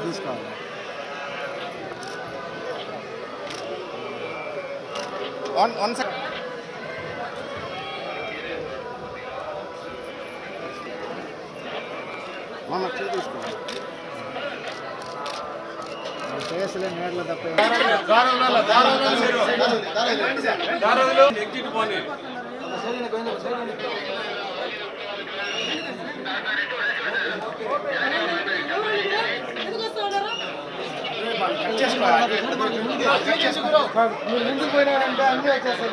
తీసుకోవాలి. తీసుకోవాలి కేసులే నేర్లు తప్ప ముందుకు పోయినారంటే అన్నీ వచ్చేస్తాయి.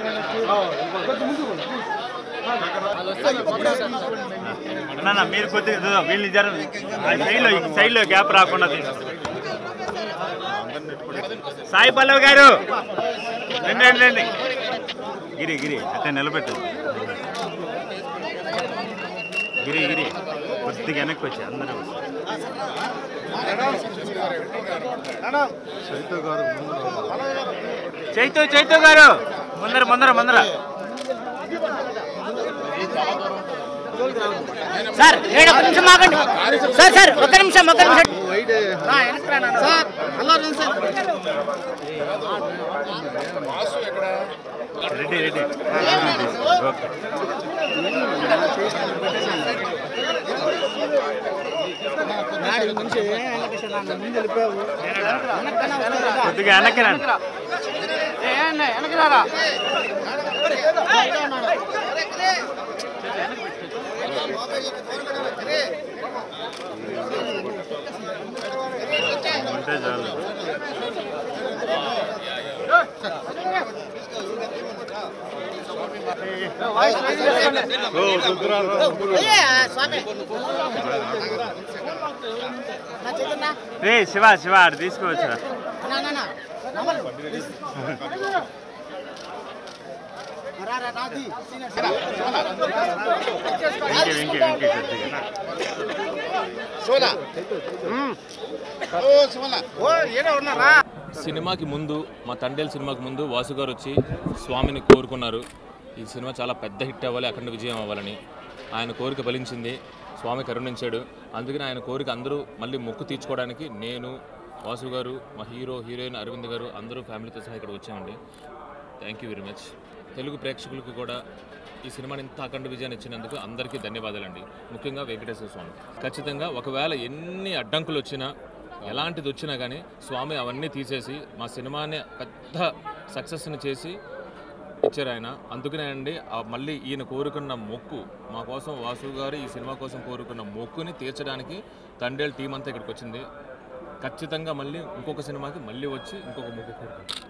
మీరు కొద్దిగా వీళ్ళు సైడ్లో గ్యాప్ రాకుండా సాయి పల్లవ్ గారు రండి గిరి అట్లా నిలబెట్టదు. గిరి కొద్దిగా వెనక్కి వచ్చి అందరూ చైతు గారు ముందర సార్ ఒక నిమిషం ఆగండి సార్ ఒక నిమిషం రెడీ కొద్దిగా వెనక్కి రండి. అంటే చాలు. రే శివ అటు తీసుకోవచ్చు. సినిమాకి ముందు మా తండేల్ సినిమాకి ముందు వాసు గారు వచ్చి స్వామిని కోరుకున్నారు. ఈ సినిమా చాలా పెద్ద హిట్ అవ్వాలి, అఖండ విజయం అవ్వాలని. ఆయన కోరిక ఫలించింది, స్వామి కరుణించాడు. అందుకని ఆయన కోరిక అందరూ మళ్ళీ మొక్కు తీర్చుకోవడానికి నేను, వాసు గారు, మా హీరోయిన్ అరవింద్ గారు అందరూ ఫ్యామిలీతో సహా ఇక్కడ వచ్చామండి. Thank you very much. Telugu ప్రేక్షకులకు కూడా ఈ సినిమాని ఇంత అఖండ విజయాన్ని ఇచ్చినందుకు అందరికీ ధన్యవాదాలండి. ముఖ్యంగా వెంకటేశ్వర స్వామి. ఖచ్చితంగా ఒకవేళ ఎన్ని అడ్డంకులు వచ్చినా, ఎలాంటిది వచ్చినా కానీ స్వామి అవన్నీ తీసేసి మా సినిమాని పెద్ద సక్సెస్ని చేసి ఇచ్చారు ఆయన. అందుకనే అండి మళ్ళీ ఈయన కోరుకున్న మొక్కు మా కోసం, వాసు గారు ఈ సినిమా కోసం కోరుకున్న మొక్కుని తీర్చడానికి తండేల్ టీం అంతా ఇక్కడికి వచ్చింది. ఖచ్చితంగా మళ్ళీ ఇంకొక సినిమాకి మళ్ళీ వచ్చి ఇంకొక మొక్కు కోరుకుంటాం.